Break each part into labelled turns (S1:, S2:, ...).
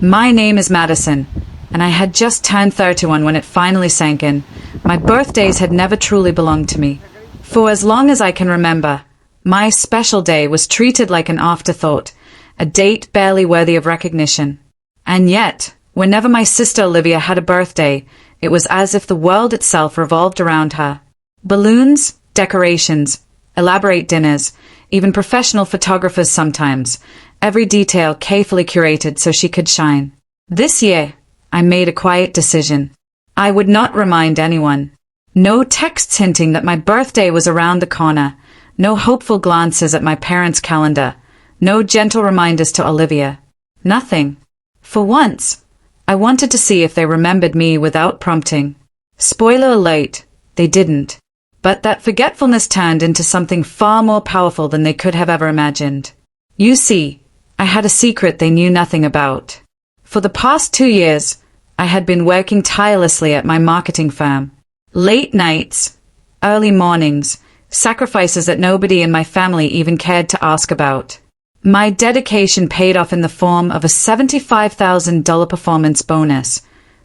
S1: My name is Madison, and I had just turned 31 when it finally sank in. My birthdays had never truly belonged to me. For as long as I can remember, my special day was treated like an afterthought, a date barely worthy of recognition. And yet, whenever my sister Olivia had a birthday, it was as if the world itself revolved around her. Balloons, decorations, elaborate dinners, even professional photographers sometimes, every detail carefully curated so she could shine. This year, I made a quiet decision. I would not remind anyone. No texts hinting that my birthday was around the corner, no hopeful glances at my parents' calendar, no gentle reminders to Olivia. Nothing. For once, I wanted to see if they remembered me without prompting. Spoiler alert, they didn't. But that forgetfulness turned into something far more powerful than they could have ever imagined. You see, I had a secret they knew nothing about. For the past 2 years, I had been working tirelessly at my marketing firm. Late nights, early mornings, sacrifices that nobody in my family even cared to ask about. My dedication paid off in the form of a $75,000 performance bonus,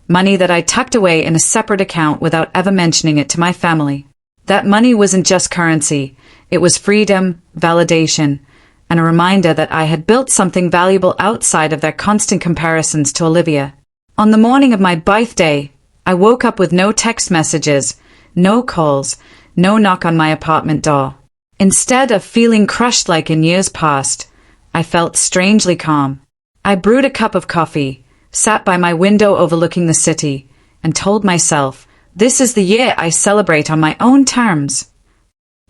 S1: money that I tucked away in a separate account without ever mentioning it to my family. That money wasn't just currency, it was freedom, validation, and a reminder that I had built something valuable outside of their constant comparisons to Olivia. On the morning of my birthday, I woke up with no text messages, no calls, no knock on my apartment door. Instead of feeling crushed like in years past, I felt strangely calm. I brewed a cup of coffee, sat by my window overlooking the city, and told myself, this is the year I celebrate on my own terms.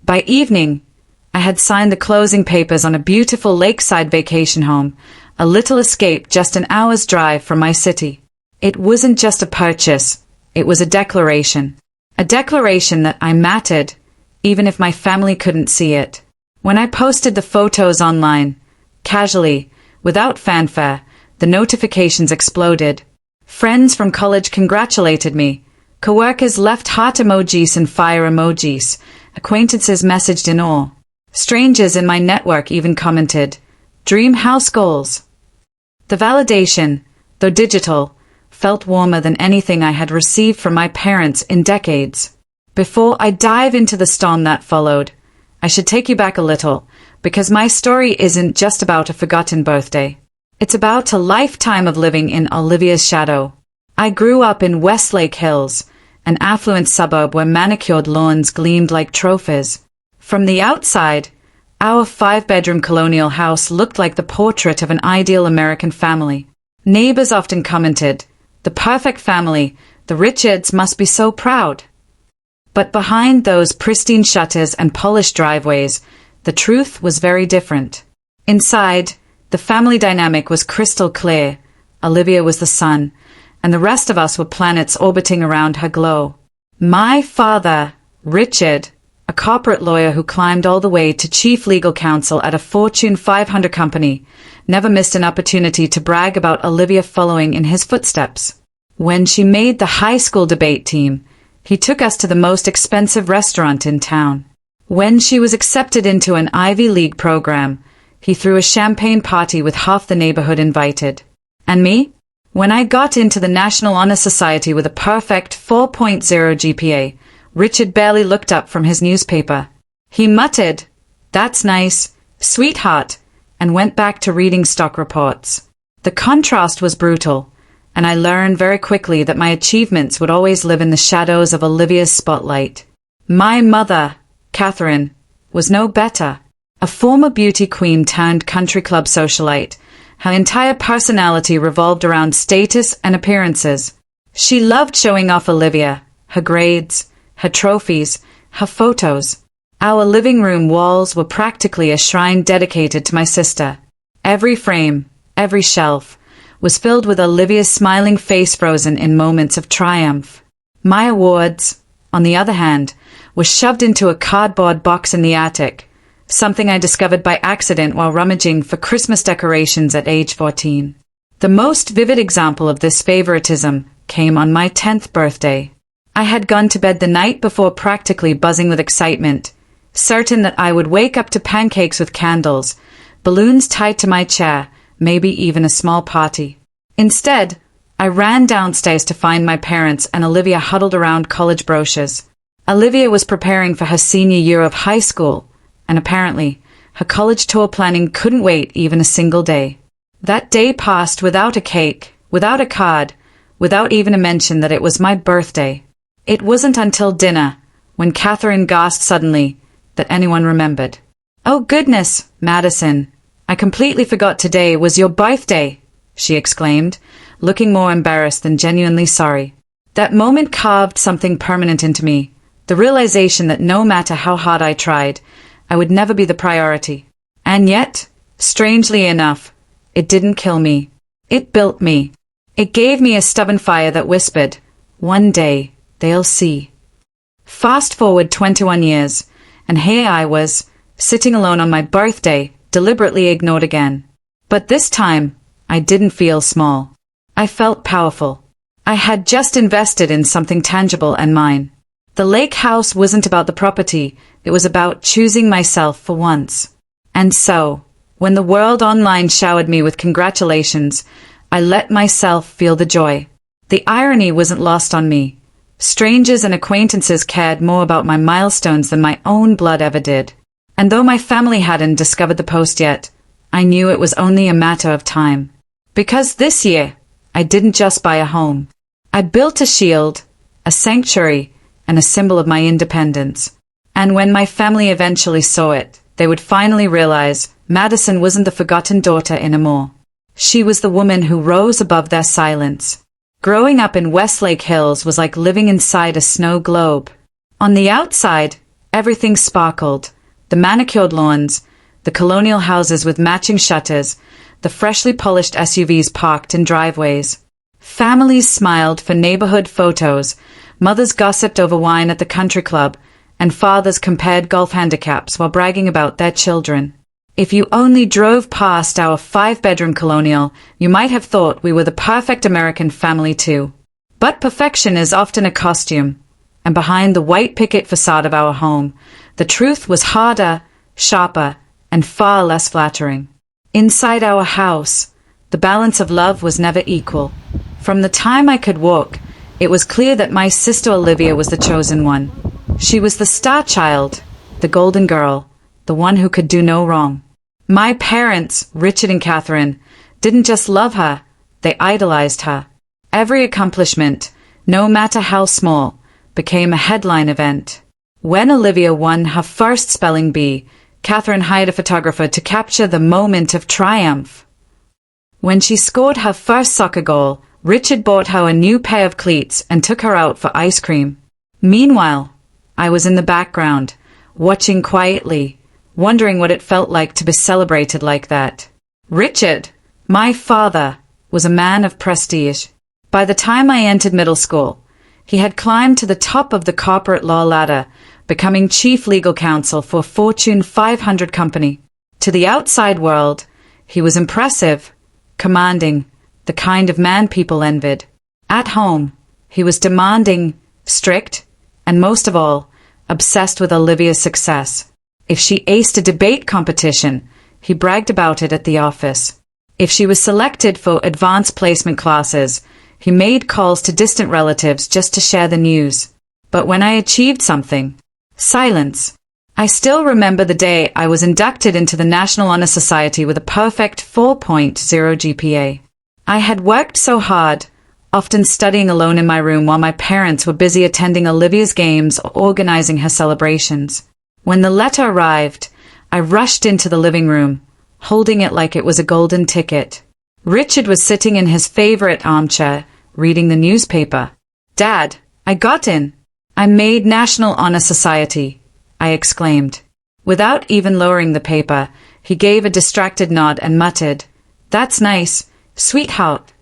S1: By evening, I had signed the closing papers on a beautiful lakeside vacation home, a little escape just an hour's drive from my city. It wasn't just a purchase, it was a declaration. A declaration that I mattered, even if my family couldn't see it. When I posted the photos online, casually, without fanfare, the notifications exploded. Friends from college congratulated me. Coworkers left heart emojis and fire emojis. Acquaintances messaged in awe. Strangers in my network even commented, "Dream house goals." The validation, though digital, felt warmer than anything I had received from my parents in decades. Before I dive into the storm that followed, I should take you back a little, because my story isn't just about a forgotten birthday. It's about a lifetime of living in Olivia's shadow. I grew up in Westlake Hills, an affluent suburb where manicured lawns gleamed like trophies. From the outside, our 5-bedroom colonial house looked like the portrait of an ideal American family. Neighbors often commented, "The perfect family, the Richards must be so proud." But behind those pristine shutters and polished driveways, the truth was very different. Inside, the family dynamic was crystal clear. Olivia was the sun, and the rest of us were planets orbiting around her glow. My father, Richard, a corporate lawyer who climbed all the way to chief legal counsel at a Fortune 500 company, never missed an opportunity to brag about Olivia following in his footsteps. When she made the high school debate team, he took us to the most expensive restaurant in town. When she was accepted into an Ivy League program, he threw a champagne party with half the neighborhood invited. And me? When I got into the National Honor Society with a perfect 4.0 GPA, Richard barely looked up from his newspaper. He muttered, "That's nice, sweetheart," and went back to reading stock reports. The contrast was brutal, and I learned very quickly that my achievements would always live in the shadows of Olivia's spotlight. My mother, Catherine, was no better. A former beauty queen turned country club socialite, her entire personality revolved around status and appearances. She loved showing off Olivia, her grades, her trophies, her photos. Our living room walls were practically a shrine dedicated to my sister. Every frame, every shelf, was filled with Olivia's smiling face frozen in moments of triumph. My awards, on the other hand, were shoved into a cardboard box in the attic, something I discovered by accident while rummaging for Christmas decorations at age 14. The most vivid example of this favoritism came on my 10th birthday. I had gone to bed the night before practically buzzing with excitement, certain that I would wake up to pancakes with candles, balloons tied to my chair, maybe even a small party. Instead, I ran downstairs to find my parents and Olivia huddled around college brochures. Olivia was preparing for her senior year of high school, and apparently, her college tour planning couldn't wait even a single day. That day passed without a cake, without a card, without even a mention that it was my birthday. It wasn't until dinner, when Catherine gasped suddenly, that anyone remembered. "Oh goodness, Madison, I completely forgot today was your birthday," she exclaimed, looking more embarrassed than genuinely sorry. That moment carved something permanent into me, the realization that no matter how hard I tried, I would never be the priority. And yet, strangely enough, it didn't kill me. It built me. It gave me a stubborn fire that whispered, "One day, they'll see." Fast forward 21 years, and here I was, sitting alone on my birthday, deliberately ignored again. But this time, I didn't feel small. I felt powerful. I had just invested in something tangible and mine. The Lakehouse wasn't about the property, it was about choosing myself for once. And so, when the world online showered me with congratulations, I let myself feel the joy. The irony wasn't lost on me. Strangers and acquaintances cared more about my milestones than my own blood ever did. And though my family hadn't discovered the post yet, I knew it was only a matter of time. Because this year, I didn't just buy a home. I built a shield, a sanctuary, and a symbol of my independence. And when my family eventually saw it, they would finally realize Madison wasn't the forgotten daughter anymore. She was the woman who rose above their silence. Growing up in Westlake Hills was like living inside a snow globe. On the outside, everything sparkled. The manicured lawns, the colonial houses with matching shutters, the freshly polished SUVs parked in driveways. Families smiled for neighborhood photos, mothers gossiped over wine at the country club, and fathers compared golf handicaps while bragging about their children. If you only drove past our 5-bedroom colonial, you might have thought we were the perfect American family too. But perfection is often a costume, and behind the white picket facade of our home, the truth was harder, sharper, and far less flattering. Inside our house, the balance of love was never equal. From the time I could walk, it was clear that my sister Olivia was the chosen one. She was the star child, the golden girl, the one who could do no wrong. My parents, Richard and Catherine, didn't just love her, they idolized her. Every accomplishment, no matter how small, became a headline event. When Olivia won her first spelling bee, Catherine hired a photographer to capture the moment of triumph. When she scored her first soccer goal, Richard bought her a new pair of cleats and took her out for ice cream. Meanwhile, I was in the background, watching quietly, wondering what it felt like to be celebrated like that. Richard, my father, was a man of prestige. By the time I entered middle school, he had climbed to the top of the corporate law ladder, becoming chief legal counsel for a Fortune 500 company. To the outside world, he was impressive, commanding, the kind of man people envied. At home, he was demanding, strict, and most of all, obsessed with Olivia's success. If she aced a debate competition, he bragged about it at the office. If she was selected for advanced placement classes, he made calls to distant relatives just to share the news. But when I achieved something, silence. I still remember the day I was inducted into the National Honor Society with a perfect 4.0 GPA. I had worked so hard, often studying alone in my room while my parents were busy attending Olivia's games or organizing her celebrations. When the letter arrived, I rushed into the living room, holding it like it was a golden ticket. Richard was sitting in his favorite armchair, reading the newspaper. "Dad, I got in. I made National Honor Society," I exclaimed. Without even lowering the paper, he gave a distracted nod and muttered, "That's nice, sweetheart."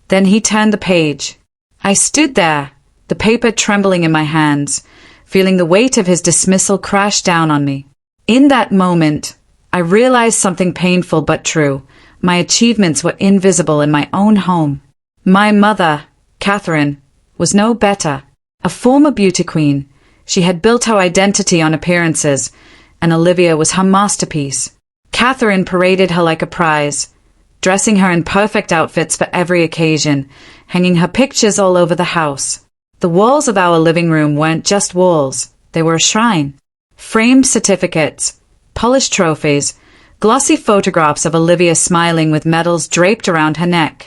S1: Then he turned the page. I stood there, the paper trembling in my hands, feeling the weight of his dismissal crash down on me. In that moment, I realized something painful but true. My achievements were invisible in my own home. My mother, Catherine, was no better. A former beauty queen, she had built her identity on appearances, and Olivia was her masterpiece. Catherine paraded her like a prize, dressing her in perfect outfits for every occasion, hanging her pictures all over the house. The walls of our living room weren't just walls, they were a shrine. Framed certificates, polished trophies, glossy photographs of Olivia smiling with medals draped around her neck.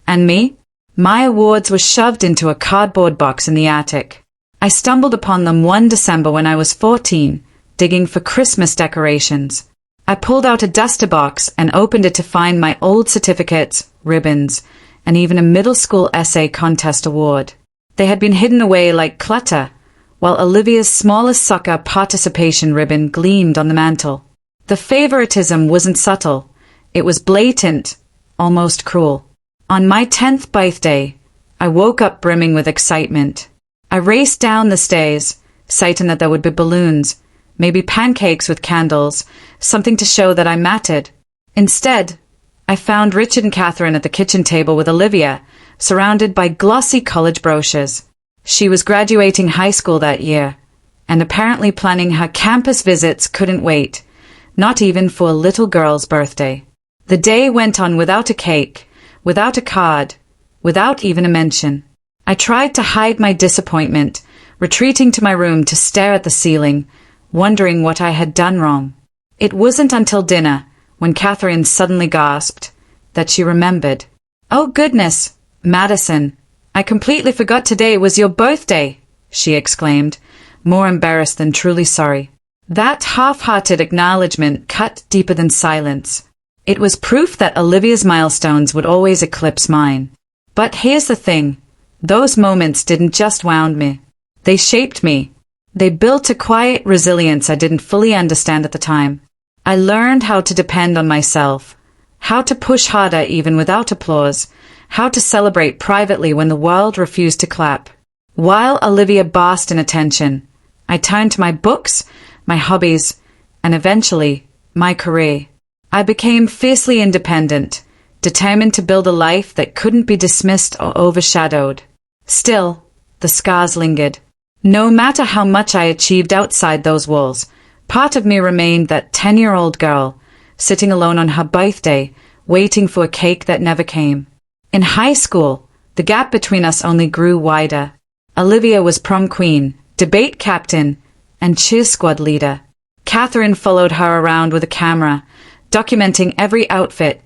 S1: And me? My awards were shoved into a cardboard box in the attic. I stumbled upon them one December when I was 14, digging for Christmas decorations. I pulled out a duster box and opened it to find my old certificates, ribbons, and even a middle school essay contest award. They had been hidden away like clutter, while Olivia's smallest soccer participation ribbon gleamed on the mantel. The favoritism wasn't subtle. It was blatant, almost cruel. On my 10th birthday, I woke up brimming with excitement. I raced down the stairs, citing that there would be balloons, maybe pancakes with candles, something to show that I mattered. Instead, I found Richard and Catherine at the kitchen table with Olivia, surrounded by glossy college brochures. She was graduating high school that year, and apparently planning her campus visits couldn't wait, not even for a little girl's birthday. The day went on without a cake, without a card, without even a mention. I tried to hide my disappointment, retreating to my room to stare at the ceiling, wondering what I had done wrong. It wasn't until dinner, when Catherine suddenly gasped, that she remembered. "Oh goodness, Madison, I completely forgot today was your birthday," she exclaimed, more embarrassed than truly sorry. That half-hearted acknowledgement cut deeper than silence. It was proof that Olivia's milestones would always eclipse mine. But here's the thing. Those moments didn't just wound me. They shaped me. They built a quiet resilience I didn't fully understand at the time. I learned how to depend on myself, how to push harder even without applause, how to celebrate privately when the world refused to clap. While Olivia basked in attention, I turned to my books, my hobbies, and eventually, my career. I became fiercely independent, determined to build a life that couldn't be dismissed or overshadowed. Still, the scars lingered. No matter how much I achieved outside those walls, part of me remained that 10-year-old girl, sitting alone on her birthday, waiting for a cake that never came. In high school, the gap between us only grew wider. Olivia was prom queen, debate captain, and cheer squad leader. Catherine followed her around with a camera, documenting every outfit,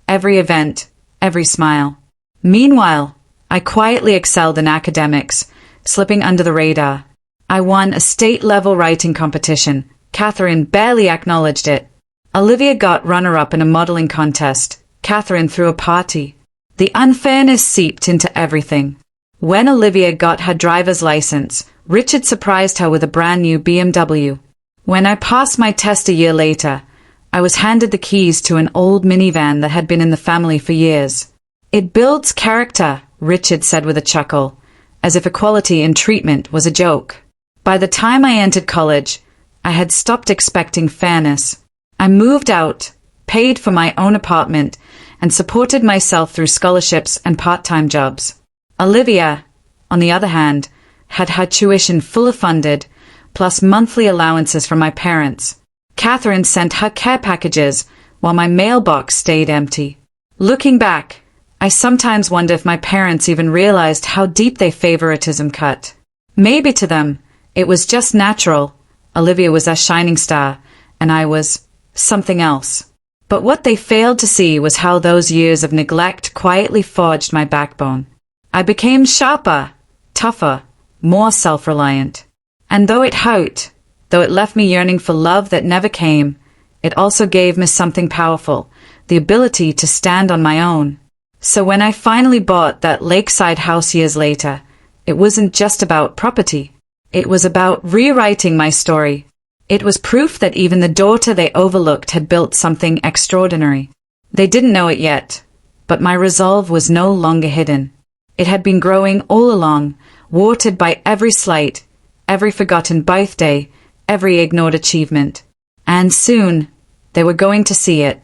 S1: every event, every smile. Meanwhile, I quietly excelled in academics, slipping under the radar. I won a state-level writing competition. Catherine barely acknowledged it. Olivia got runner-up in a modeling contest. Catherine threw a party. The unfairness seeped into everything. When Olivia got her driver's license, Richard surprised her with a brand new BMW. When I passed my test a year later, I was handed the keys to an old minivan that had been in the family for years. "It builds character," Richard said with a chuckle, as if equality in treatment was a joke. By the time I entered college, I had stopped expecting fairness. I moved out, paid for my own apartment, and supported myself through scholarships and part-time jobs. Olivia, on the other hand, had her tuition fully funded, plus monthly allowances from my parents. Catherine sent her care packages, while my mailbox stayed empty. Looking back, I sometimes wonder if my parents even realized how deep their favoritism cut. Maybe to them, it was just natural. Olivia was a shining star, and I was something else. But what they failed to see was how those years of neglect quietly forged my backbone. I became sharper, tougher, more self-reliant. And though it hurt, though it left me yearning for love that never came, it also gave me something powerful, the ability to stand on my own. So when I finally bought that lakeside house years later, it wasn't just about property. It was about rewriting my story. It was proof that even the daughter they overlooked had built something extraordinary. They didn't know it yet, but my resolve was no longer hidden. It had been growing all along, watered by every slight, every forgotten birthday, every ignored achievement. And soon, they were going to see it.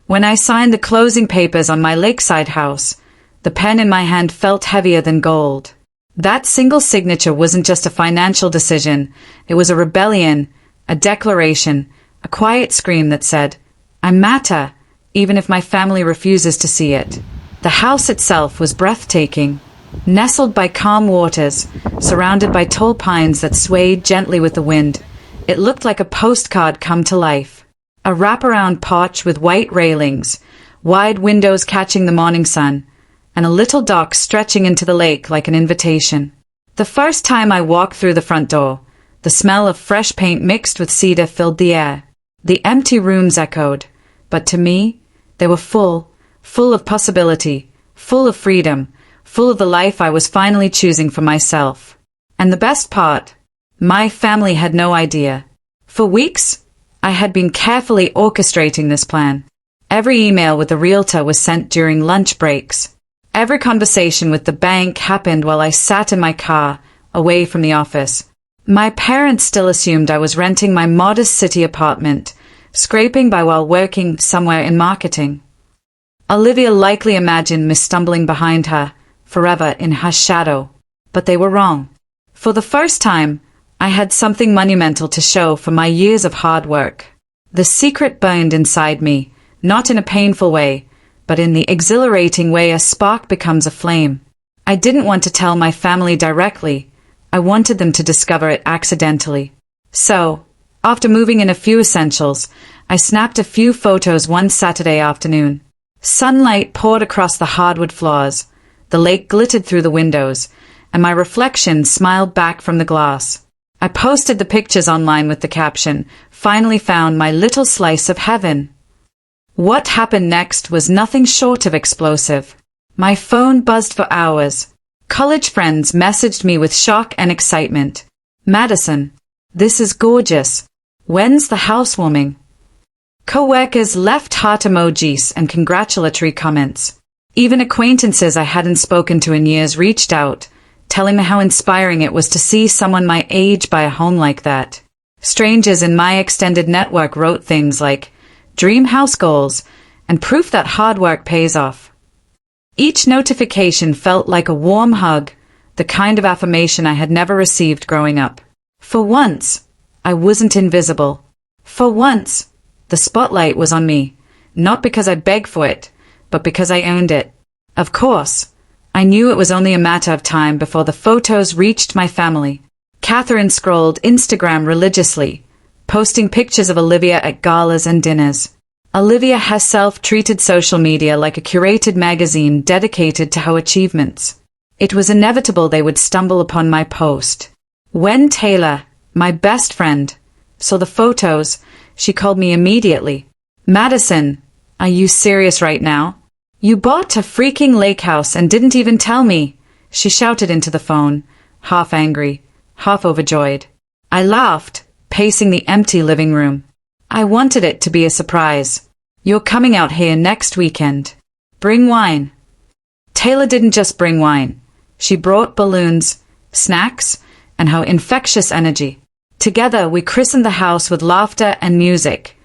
S1: When I signed the closing papers on my lakeside house, the pen in my hand felt heavier than gold. That single signature wasn't just a financial decision, it was a rebellion, a declaration, a quiet scream that said, "I matter, even if my family refuses to see it. The house itself was breathtaking. Nestled by calm waters, surrounded by tall pines that swayed gently with the wind, it looked like a postcard come to life. A wraparound porch with white railings, wide windows catching the morning sun, and a little dock stretching into the lake like an invitation. The first time I walked through the front door, the smell of fresh paint mixed with cedar filled the air. The empty rooms echoed, but to me, they were full of possibility, full of freedom, full of the life I was finally choosing for myself. And the best part, my family had no idea. For weeks, I had been carefully orchestrating this plan. Every email with the realtor was sent during lunch breaks. Every conversation with the bank happened while I sat in my car, away from the office. My parents still assumed I was renting my modest city apartment, scraping by while working somewhere in marketing. Olivia likely imagined me stumbling behind her, forever in her shadow. But they were wrong. For the first time, I had something monumental to show for my years of hard work. The secret burned inside me, not in a painful way, but in the exhilarating way a spark becomes a flame. I didn't want to tell my family directly. I wanted them to discover it accidentally. So, after moving in a few essentials, I snapped a few photos one Saturday afternoon. Sunlight poured across the hardwood floors. The lake glittered through the windows, and my reflection smiled back from the glass. I posted the pictures online with the caption, "Finally found my little slice of heaven." What happened next was nothing short of explosive. My phone buzzed for hours. College friends messaged me with shock and excitement. "Madison, this is gorgeous. When's the housewarming?" Coworkers left heart emojis and congratulatory comments. Even acquaintances I hadn't spoken to in years reached out, telling me how inspiring it was to see someone my age buy a home like that. Strangers in my extended network wrote things like, "Dream house goals," and proof that hard work pays off. Each notification felt like a warm hug, the kind of affirmation I had never received growing up. For once, I wasn't invisible. For once, the spotlight was on me, not because I begged for it, but because I owned it. Of course, I knew it was only a matter of time before the photos reached my family. Catherine scrolled Instagram religiously, posting pictures of Olivia at galas and dinners. Olivia herself treated social media like a curated magazine dedicated to her achievements. It was inevitable they would stumble upon my post. When Taylor, my best friend, saw the photos, she called me immediately. "Madison, are you serious right now? You bought a freaking Lakehouse and didn't even tell me," she shouted into the phone, half angry, half overjoyed. I laughed, pacing the empty living room. "I wanted it to be a surprise. You're coming out here next weekend. Bring wine." Taylor didn't just bring wine. She brought balloons, snacks, and her infectious energy. Together we christened the house with laughter and music,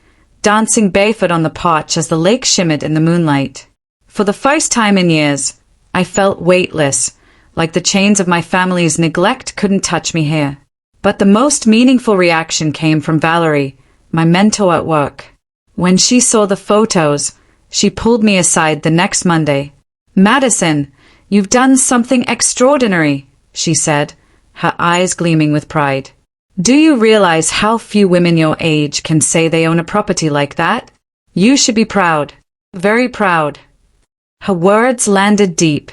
S1: dancing barefoot on the porch as the lake shimmered in the moonlight. For the first time in years, I felt weightless, like the chains of my family's neglect couldn't touch me here. But the most meaningful reaction came from Valerie, my mentor at work. When she saw the photos, she pulled me aside the next Monday. "Madison, you've done something extraordinary," she said, her eyes gleaming with pride. "Do you realize how few women your age can say they own a property like that? You should be proud. Very proud." Her words landed deep,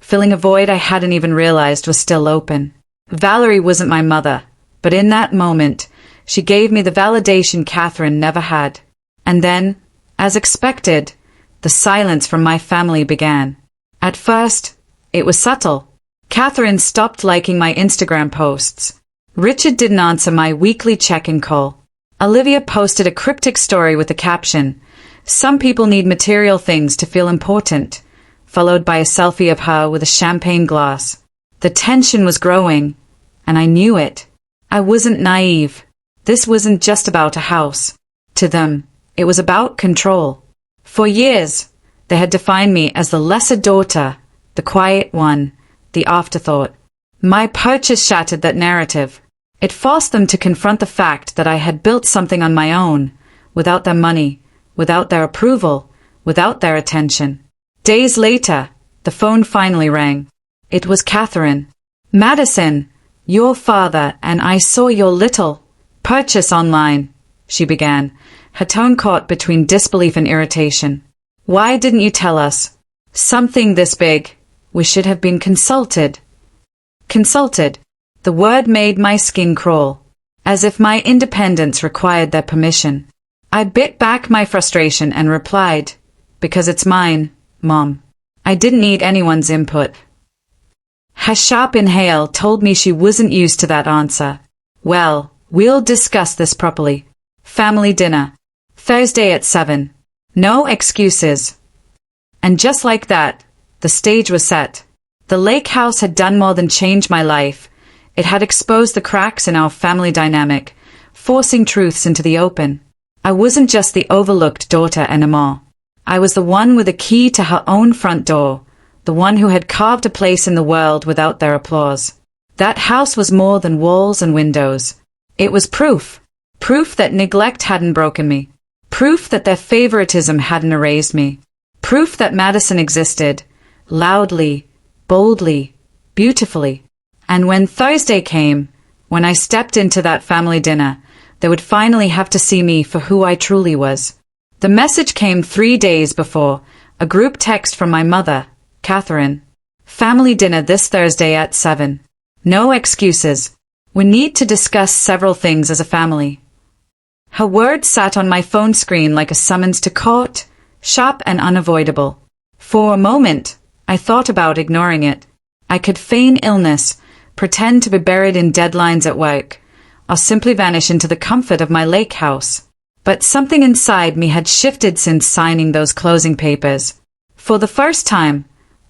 S1: filling a void I hadn't even realized was still open. Valerie wasn't my mother, but in that moment, she gave me the validation Catherine never had. And then, as expected, the silence from my family began. At first, it was subtle. Catherine stopped liking my Instagram posts. Richard didn't answer my weekly check-in call. Olivia posted a cryptic story with the caption, "Some people need material things to feel important," followed by a selfie of her with a champagne glass. The tension was growing, and I knew it. I wasn't naive. This wasn't just about a house. To them, it was about control. For years, they had defined me as the lesser daughter, the quiet one, the afterthought. My purchase shattered that narrative. It forced them to confront the fact that I had built something on my own, without their money, without their approval, without their attention. Days later, the phone finally rang. It was Catherine. "Madison, your father and I saw your little purchase online," she began, her tone caught between disbelief and irritation. "Why didn't you tell us? Something this big. We should have been consulted." Consulted. The word made my skin crawl, as if my independence required their permission. I bit back my frustration and replied, "Because it's mine, Mom. I didn't need anyone's input." Her sharp inhale told me she wasn't used to that answer. "Well, we'll discuss this properly. Family dinner. Thursday at 7. No excuses." And just like that, the stage was set. The Lakehouse had done more than change my life. It had exposed the cracks in our family dynamic, forcing truths into the open. I wasn't just the overlooked daughter anymore. I was the one with a key to her own front door, the one who had carved a place in the world without their applause. That house was more than walls and windows. It was proof. Proof that neglect hadn't broken me. Proof that their favoritism hadn't erased me. Proof that Madison existed, loudly, boldly, beautifully. And when Thursday came, when I stepped into that family dinner, they would finally have to see me for who I truly was. The message came 3 days before, a group text from my mother, Catherine. "Family dinner this Thursday at 7. No excuses. We need to discuss several things as a family." Her words sat on my phone screen like a summons to court, sharp and unavoidable. For a moment, I thought about ignoring it. I could feign illness, pretend to be buried in deadlines at work, or simply vanish into the comfort of my lake house. But something inside me had shifted since signing those closing papers. For the first time,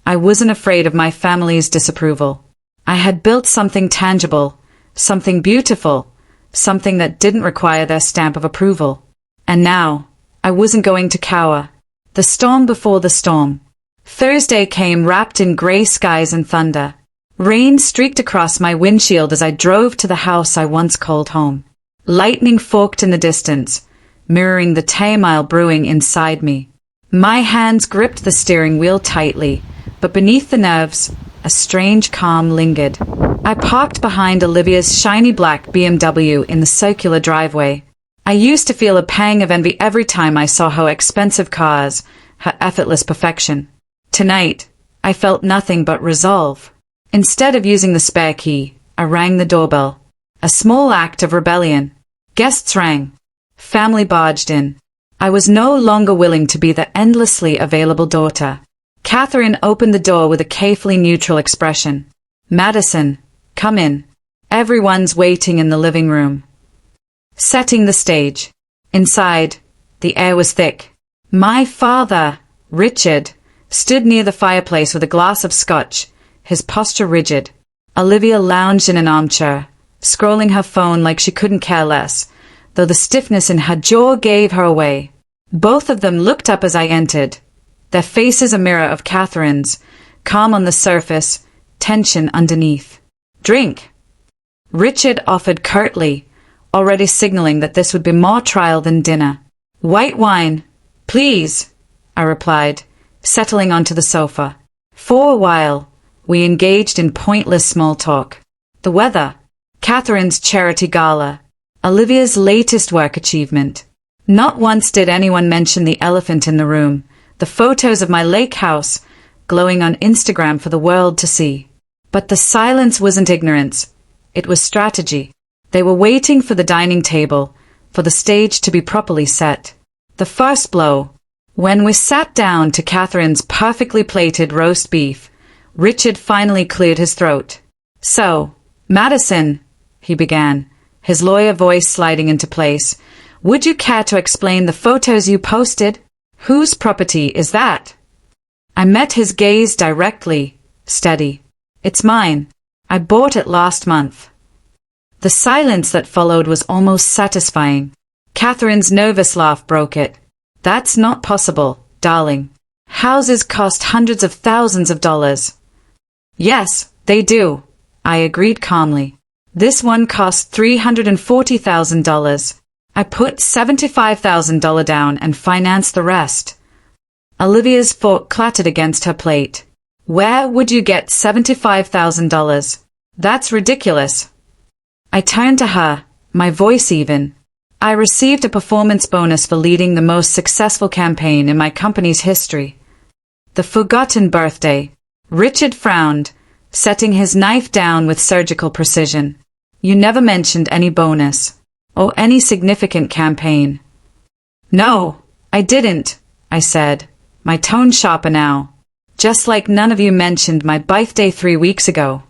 S1: I wasn't afraid of my family's disapproval. I had built something tangible, something beautiful, something that didn't require their stamp of approval. And now, I wasn't going to cower. The storm before the storm. Thursday came wrapped in grey skies and thunder. Rain streaked across my windshield as I drove to the house I once called home. Lightning forked in the distance, mirroring the turmoil brewing inside me. My hands gripped the steering wheel tightly, but beneath the nerves, a strange calm lingered. I parked behind Olivia's shiny black BMW in the circular driveway. I used to feel a pang of envy every time I saw her expensive cars, her effortless perfection. Tonight, I felt nothing but resolve. Instead of using the spare key, I rang the doorbell. A small act of rebellion. Guests rang. Family barged in. I was no longer willing to be the endlessly available daughter. Catherine opened the door with a carefully neutral expression. "Madison, come in. Everyone's waiting in the living room." Setting the stage. Inside, the air was thick. My father, Richard, stood near the fireplace with a glass of scotch, his posture rigid. Olivia lounged in an armchair, scrolling her phone like she couldn't care less, though the stiffness in her jaw gave her away. Both of them looked up as I entered, their faces a mirror of Catherine's, calm on the surface, tension underneath. "Drink." Richard offered curtly, already signaling that this would be more trial than dinner. "White wine, please," I replied, settling onto the sofa. For a while, we engaged in pointless small talk. The weather, Catherine's charity gala, Olivia's latest work achievement. Not once did anyone mention the elephant in the room, the photos of my lake house, glowing on Instagram for the world to see. But the silence wasn't ignorance, it was strategy. They were waiting for the dining table, for the stage to be properly set. The first blow. When we sat down to Catherine's perfectly plated roast beef, Richard finally cleared his throat. "So, Madison," he began, his lawyer voice sliding into place, "would you care to explain the photos you posted? Whose property is that?" I met his gaze directly, steady. "It's mine. I bought it last month." The silence that followed was almost satisfying. Catherine's nervous laugh broke it. "That's not possible, darling. Houses cost hundreds of thousands of dollars." "Yes, they do," I agreed calmly. "This one cost $340,000. I put $75,000 down and financed the rest." Olivia's fork clattered against her plate. Where would you get $75,000? That's ridiculous. I turned to her, my voice even. I received a performance bonus for leading the most successful campaign in my company's history. The forgotten birthday. Richard frowned, setting his knife down with surgical precision. You never mentioned any bonus, or any significant campaign. No, I didn't, I said, my tone sharper now. Just like none of you mentioned my birthday 3 weeks ago.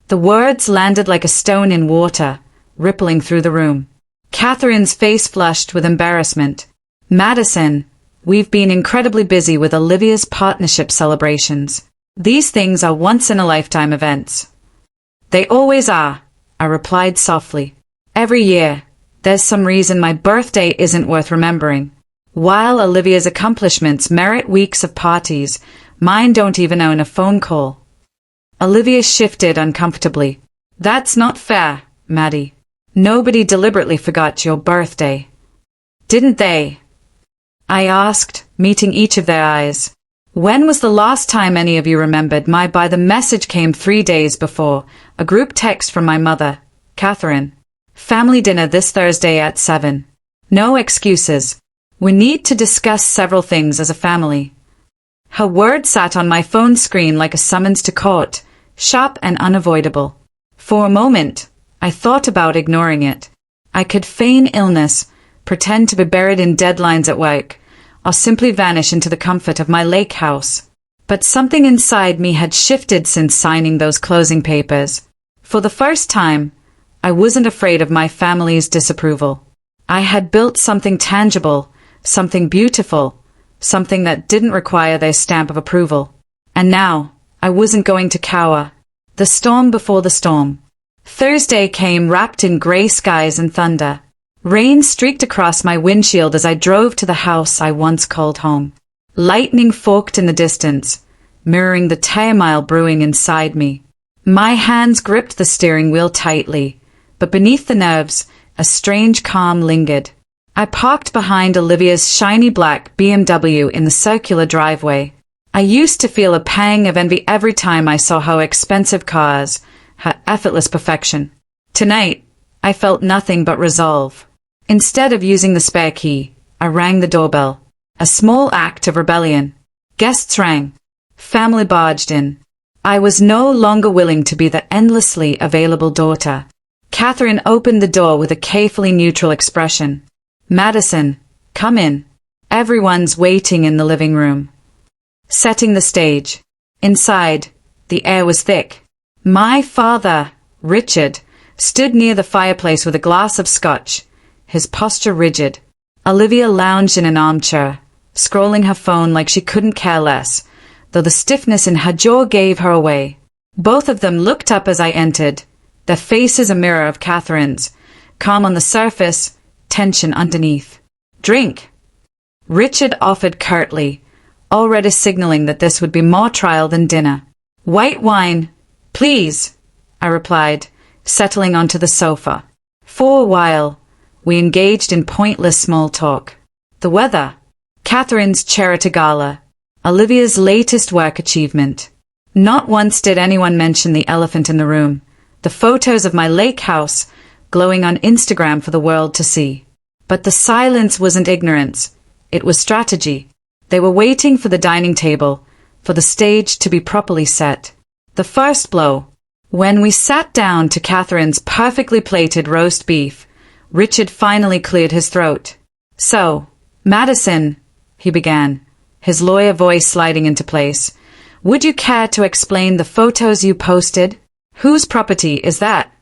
S1: The words landed like a stone in water, rippling through the room. Catherine's face flushed with embarrassment. Madison, we've been incredibly busy with Olivia's partnership celebrations. These things are once-in-a-lifetime events. They always are, I replied softly. Every year, there's some reason my birthday isn't worth remembering. While Olivia's accomplishments merit weeks of parties, mine don't even own a phone call. Olivia shifted uncomfortably. That's not fair, Maddie. Nobody deliberately forgot your birthday. Didn't they? I asked, meeting each of their eyes. When was the last time any of you remembered my by the message came 3 days before, a group text from my mother, Catherine. Family dinner this Thursday at 7. No excuses. We need to discuss several things as a family. Her word sat on my phone screen like a summons to court, sharp and unavoidable. For a moment, I thought about ignoring it. I could feign illness, pretend to be buried in deadlines at work, or simply vanish into the comfort of my lake house. But something inside me had shifted since signing those closing papers. For the first time, I wasn't afraid of my family's disapproval. I had built something tangible, something beautiful, something that didn't require their stamp of approval. And now, I wasn't going to cower. The storm before the storm. Thursday came wrapped in grey skies and thunder. Rain streaked across my windshield as I drove to the house I once called home. Lightning forked in the distance, mirroring the turmoil brewing inside me. My hands gripped the steering wheel tightly, but beneath the nerves, a strange calm lingered. I parked behind Olivia's shiny black BMW in the circular driveway. I used to feel a pang of envy every time I saw her expensive cars, her effortless perfection. Tonight, I felt nothing but resolve. Instead of using the spare key, I rang the doorbell. A small act of rebellion. Guests rang. Family barged in. I was no longer willing to be the endlessly available daughter. Catherine opened the door with a carefully neutral expression. Madison, come in. Everyone's waiting in the living room. Setting the stage. Inside, the air was thick. My father, Richard, stood near the fireplace with a glass of scotch, his posture rigid. Olivia lounged in an armchair, scrolling her phone like she couldn't care less, though the stiffness in her jaw gave her away. Both of them looked up as I entered, their faces a mirror of Catherine's, calm on the surface, tension underneath. Drink. Richard offered curtly, already signaling that this would be more trial than dinner. White wine, please, I replied, settling onto the sofa. For a while, we engaged in pointless small talk. The weather, Catherine's charity gala, Olivia's latest work achievement. Not once did anyone mention the elephant in the room, the photos of my lake house glowing on Instagram for the world to see. But the silence wasn't ignorance, it was strategy. They were waiting for the dining table, for the stage to be properly set. The first blow. When we sat down to Catherine's perfectly plated roast beef, Richard finally cleared his throat. So, Madison, he began, his lawyer voice sliding into place, would you care to explain the photos you posted? Whose property is that?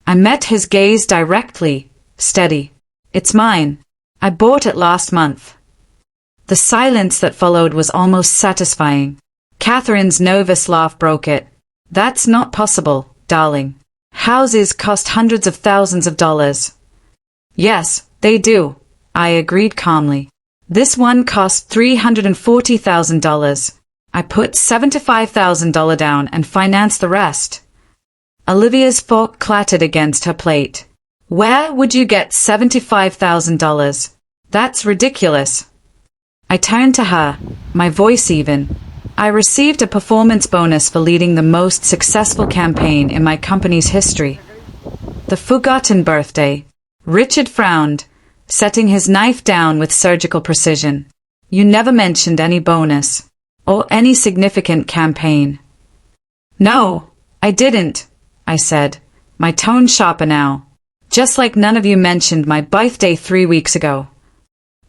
S1: I met his gaze directly, steady. It's mine. I bought it last month. The silence that followed was almost satisfying. Catherine's nervous laugh broke it. That's not possible, darling. Houses cost hundreds of thousands of dollars. Yes, they do, I agreed calmly. This one cost $340,000. I put $75,000 down and financed the rest. Olivia's fork clattered against her plate. Where would you get $75,000? That's ridiculous. I turned to her, my voice even. I received a performance bonus for leading the most successful campaign in my company's history. The forgotten birthday. Richard frowned, setting his knife down with surgical precision. You never mentioned any bonus, or any significant campaign. No, I didn't, I said, my tone sharper now. Just like none of you mentioned my birthday 3 weeks ago.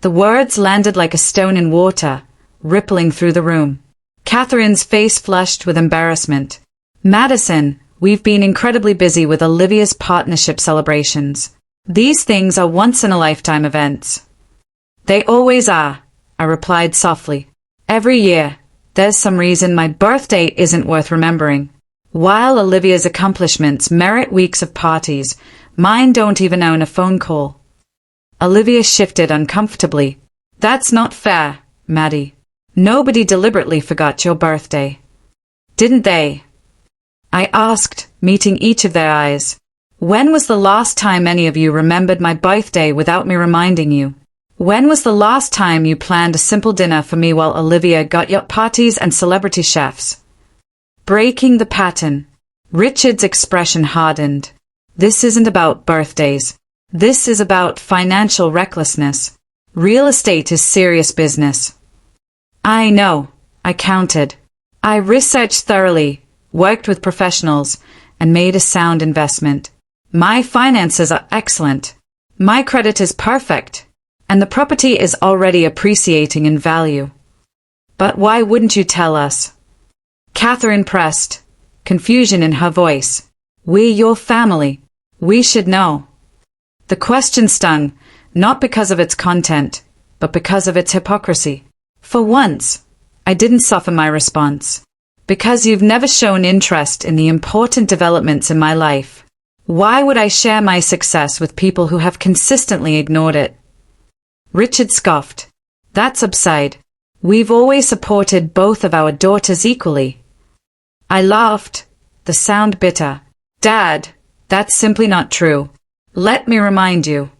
S1: The words landed like a stone in water, rippling through the room. Catherine's face flushed with embarrassment. Madison, we've been incredibly busy with Olivia's partnership celebrations. These things are once-in-a-lifetime events. They always are, I replied softly. Every year, there's some reason my birthday isn't worth remembering. While Olivia's accomplishments merit weeks of parties, mine don't even own a phone call. Olivia shifted uncomfortably. That's not fair, Maddie. Nobody deliberately forgot your birthday. Didn't they? I asked, meeting each of their eyes. When was the last time any of you remembered my birthday without me reminding you? When was the last time you planned a simple dinner for me while Olivia got yacht parties and celebrity chefs? Breaking the pattern. Richard's expression hardened. This isn't about birthdays. This is about financial recklessness. Real estate is serious business. I know, I counted. I researched thoroughly, worked with professionals, and made a sound investment. My finances are excellent. My credit is perfect. And the property is already appreciating in value. But why wouldn't you tell us? Catherine pressed, confusion in her voice. We're your family. We should know. The question stung, not because of its content, but because of its hypocrisy. For once, I didn't soften my response. Because you've never shown interest in the important developments in my life. Why would I share my success with people who have consistently ignored it? Richard scoffed. That's absurd. We've always supported both of our daughters equally. I laughed, the sound bitter. Dad, that's simply not true. Let me remind you.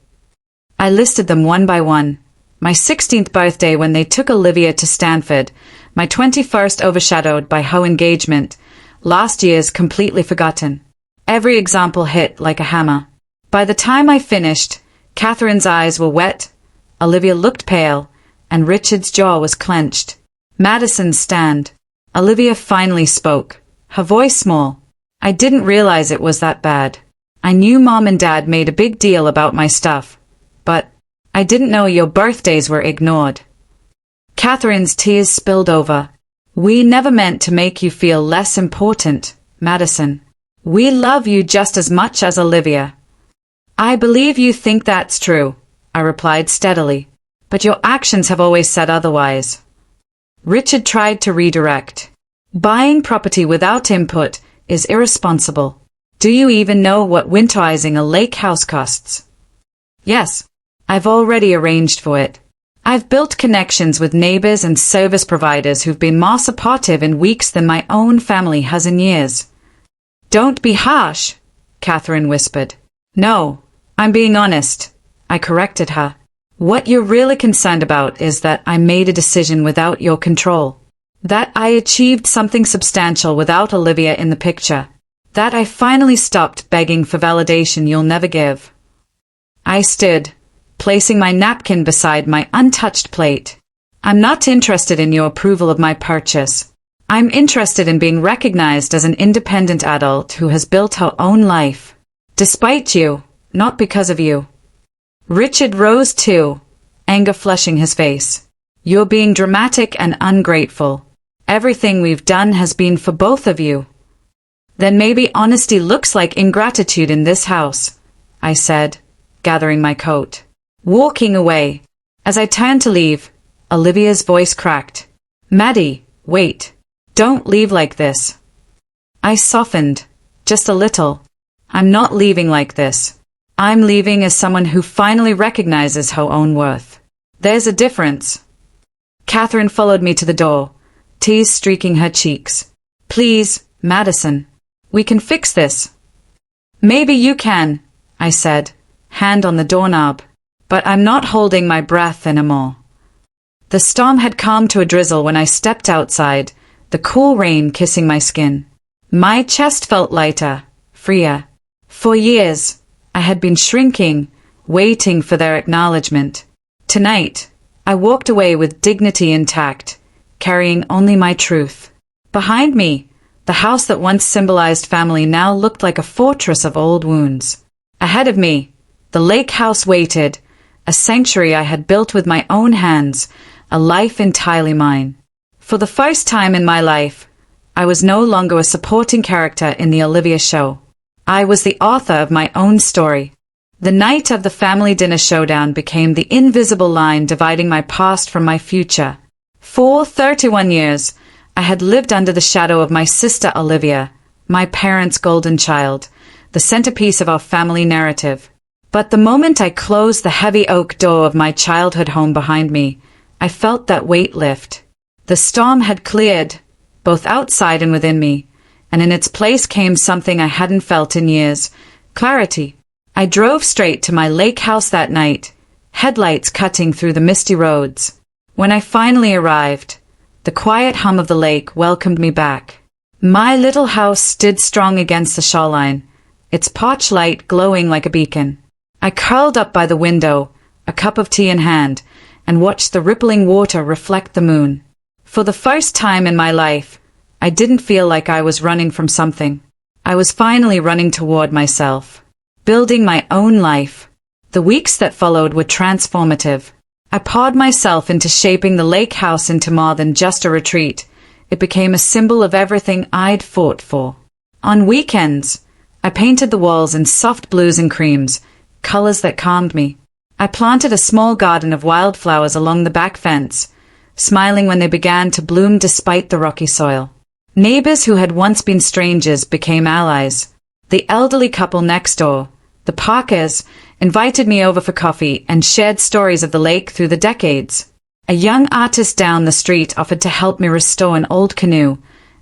S1: I listed them one by one. My 16th birthday when they took Olivia to Stanford, my 21st overshadowed by her engagement, last year's completely forgotten. Every example hit like a hammer. By the time I finished, Catherine's eyes were wet, Olivia looked pale, and Richard's jaw was clenched. Madison's stand. Olivia finally spoke, her voice small. I didn't realize it was that bad. I knew Mom and Dad made a big deal about my stuff, but I didn't know your birthdays were ignored. Catherine's tears spilled over. We never meant to make you feel less important, Madison. We love you just as much as Olivia. I believe you think that's true, I replied steadily, but your actions have always said otherwise. Richard tried to redirect. Buying property without input is irresponsible. Do you even know what winterizing a lake house costs? Yes. I've already arranged for it. I've built connections with neighbors and service providers who've been more supportive in weeks than my own family has in years. Don't be harsh, Catherine whispered. No, I'm being honest, I corrected her. What you're really concerned about is that I made a decision without your control. That I achieved something substantial without Olivia in the picture. That I finally stopped begging for validation you'll never give. I stood, placing my napkin beside my untouched plate. I'm not interested in your approval of my purchase. I'm interested in being recognized as an independent adult who has built her own life. Despite you, not because of you. Richard rose too, anger flushing his face. You're being dramatic and ungrateful. Everything we've done has been for both of you. Then maybe honesty looks like ingratitude in this house, I said, gathering my coat. Walking away. As I turned to leave, Olivia's voice cracked. Maddie, wait. Don't leave like this. I softened, just a little. I'm not leaving like this. I'm leaving as someone who finally recognizes her own worth. There's a difference. Catherine followed me to the door, tears streaking her cheeks. Please, Madison. We can fix this. Maybe you can, I said, hand on the doorknob. But I'm not holding my breath anymore. The storm had calmed to a drizzle when I stepped outside, the cool rain kissing my skin. My chest felt lighter, freer. For years, I had been shrinking, waiting for their acknowledgement. Tonight, I walked away with dignity intact, carrying only my truth. Behind me, the house that once symbolized family now looked like a fortress of old wounds. Ahead of me, the Lakehouse waited, a sanctuary I had built with my own hands, a life entirely mine. For the first time in my life, I was no longer a supporting character in the Olivia show. I was the author of my own story. The night of the family dinner showdown became the invisible line dividing my past from my future. For 31 years, I had lived under the shadow of my sister Olivia, my parents' golden child, the centerpiece of our family narrative. But the moment I closed the heavy oak door of my childhood home behind me, I felt that weight lift. The storm had cleared, both outside and within me, and in its place came something I hadn't felt in years: clarity. I drove straight to my lake house that night, headlights cutting through the misty roads. When I finally arrived, the quiet hum of the lake welcomed me back. My little house stood strong against the shoreline, its porch light glowing like a beacon. I curled up by the window, a cup of tea in hand, and watched the rippling water reflect the moon. For the first time in my life, I didn't feel like I was running from something. I was finally running toward myself, building my own life. The weeks that followed were transformative. I poured myself into shaping the lake house into more than just a retreat. It became a symbol of everything I'd fought for. On weekends, I painted the walls in soft blues and creams, colors that calmed me. I planted a small garden of wildflowers along the back fence, smiling when they began to bloom despite the rocky soil. Neighbors who had once been strangers became allies. The elderly couple next door, the Parkers, invited me over for coffee and shared stories of the lake through the decades. A young artist down the street offered to help me restore an old canoe,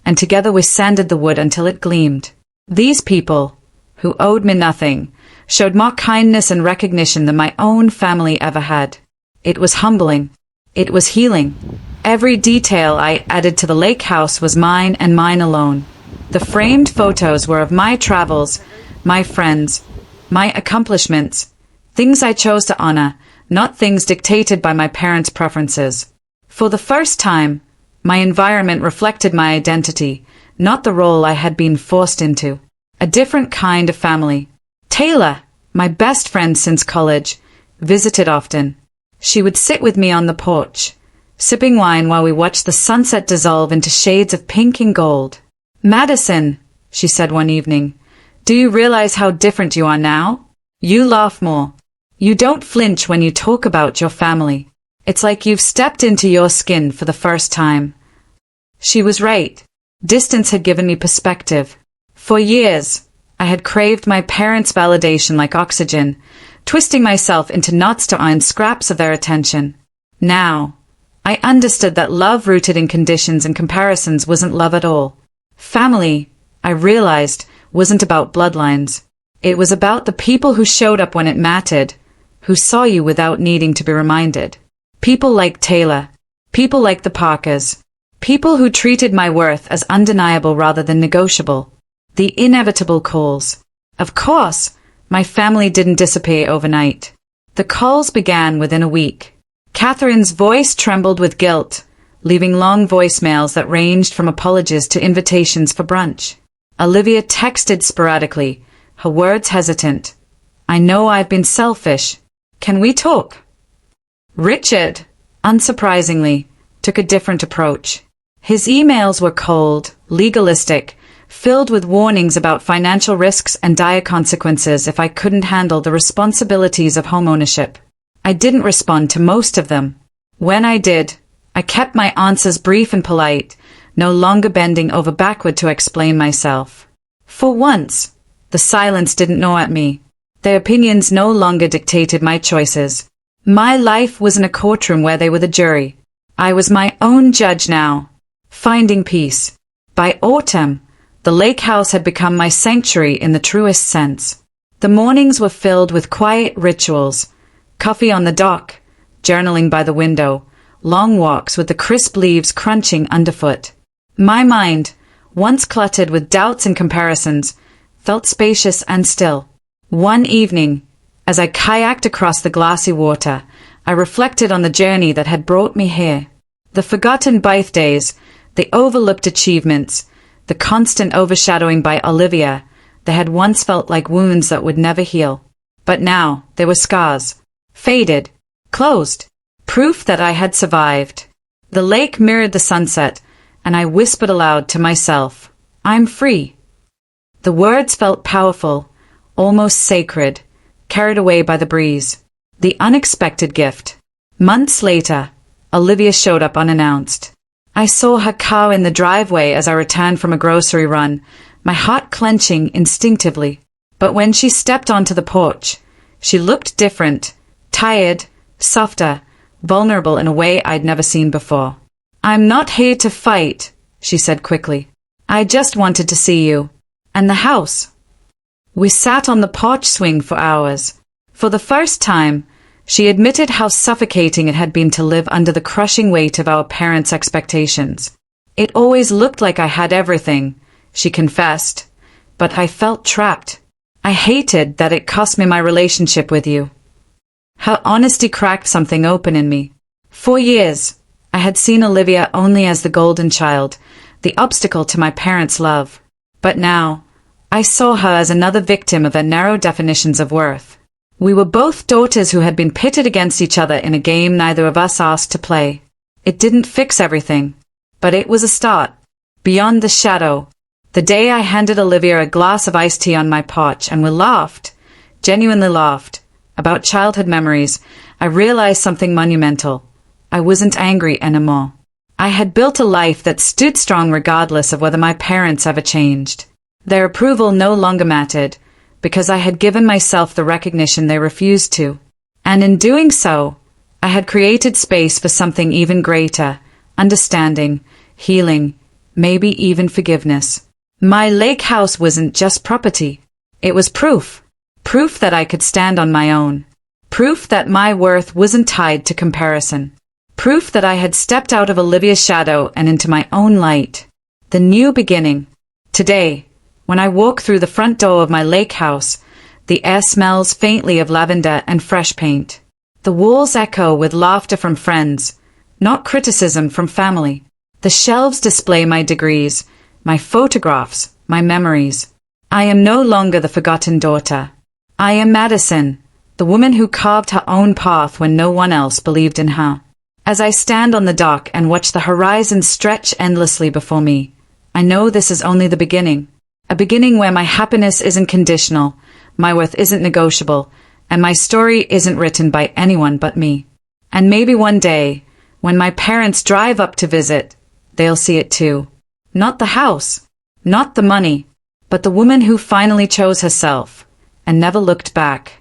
S1: and together we sanded the wood until it gleamed. These people, who owed me nothing, showed more kindness and recognition than my own family ever had. It was humbling. It was healing. Every detail I added to the lake house was mine and mine alone. The framed photos were of my travels, my friends, my accomplishments, things I chose to honor, not things dictated by my parents' preferences. For the first time, my environment reflected my identity, not the role I had been forced into. A different kind of family. Taylor, my best friend since college, visited often. She would sit with me on the porch, sipping wine while we watched the sunset dissolve into shades of pink and gold. "Madison," she said one evening, "do you realize how different you are now? You laugh more. You don't flinch when you talk about your family. It's like you've stepped into your skin for the first time." She was right. Distance had given me perspective. For years, I had craved my parents' validation like oxygen, twisting myself into knots to earn scraps of their attention. Now, I understood that love rooted in conditions and comparisons wasn't love at all. Family, I realized, wasn't about bloodlines. It was about the people who showed up when it mattered, who saw you without needing to be reminded. People like Taylor, people like the Parkers, people who treated my worth as undeniable rather than negotiable. The inevitable calls. Of course, my family didn't disappear overnight. The calls began within a week. Catherine's voice trembled with guilt, leaving long voicemails that ranged from apologies to invitations for brunch. Olivia texted sporadically, her words hesitant. "I know I've been selfish. Can we talk?" Richard, unsurprisingly, took a different approach. His emails were cold, legalistic, filled with warnings about financial risks and dire consequences if I couldn't handle the responsibilities of homeownership. I didn't respond to most of them. When I did, I kept my answers brief and polite, no longer bending over backward to explain myself. For once, the silence didn't gnaw at me. Their opinions no longer dictated my choices. My life wasn't a courtroom where they were the jury. I was my own judge now, finding peace. By autumn, the lake house had become my sanctuary in the truest sense. The mornings were filled with quiet rituals, coffee on the dock, journaling by the window, long walks with the crisp leaves crunching underfoot. My mind, once cluttered with doubts and comparisons, felt spacious and still. One evening, as I kayaked across the glassy water, I reflected on the journey that had brought me here. The forgotten birthdays, the overlooked achievements, the constant overshadowing by Olivia, they had once felt like wounds that would never heal. But now, they were scars. Faded. Closed. Proof that I had survived. The lake mirrored the sunset, and I whispered aloud to myself, "I'm free." The words felt powerful, almost sacred, carried away by the breeze. The unexpected gift. Months later, Olivia showed up unannounced. I saw her car in the driveway as I returned from a grocery run, my heart clenching instinctively. But when she stepped onto the porch, she looked different, tired, softer, vulnerable in a way I'd never seen before. "I'm not here to fight," she said quickly. "I just wanted to see you. And the house." We sat on the porch swing for hours. For the first time, she admitted how suffocating it had been to live under the crushing weight of our parents' expectations. "It always looked like I had everything," she confessed, "but I felt trapped. I hated that it cost me my relationship with you." Her honesty cracked something open in me. For years, I had seen Olivia only as the golden child, the obstacle to my parents' love. But now, I saw her as another victim of their narrow definitions of worth. We were both daughters who had been pitted against each other in a game neither of us asked to play. It didn't fix everything, but it was a start. Beyond the shadow, the day I handed Olivia a glass of iced tea on my porch and we laughed, genuinely laughed, about childhood memories, I realized something monumental. I wasn't angry anymore. I had built a life that stood strong regardless of whether my parents ever changed. Their approval no longer mattered, because I had given myself the recognition they refused to. And in doing so, I had created space for something even greater, understanding, healing, maybe even forgiveness. My lake house wasn't just property. It was proof. Proof that I could stand on my own. Proof that my worth wasn't tied to comparison. Proof that I had stepped out of Olivia's shadow and into my own light. The new beginning. Today, when I walk through the front door of my lake house, the air smells faintly of lavender and fresh paint. The walls echo with laughter from friends, not criticism from family. The shelves display my degrees, my photographs, my memories. I am no longer the forgotten daughter. I am Madison, the woman who carved her own path when no one else believed in her. As I stand on the dock and watch the horizon stretch endlessly before me, I know this is only the beginning. A beginning where my happiness isn't conditional, my worth isn't negotiable, and my story isn't written by anyone but me. And maybe one day, when my parents drive up to visit, they'll see it too. Not the house, not the money, but the woman who finally chose herself and never looked back.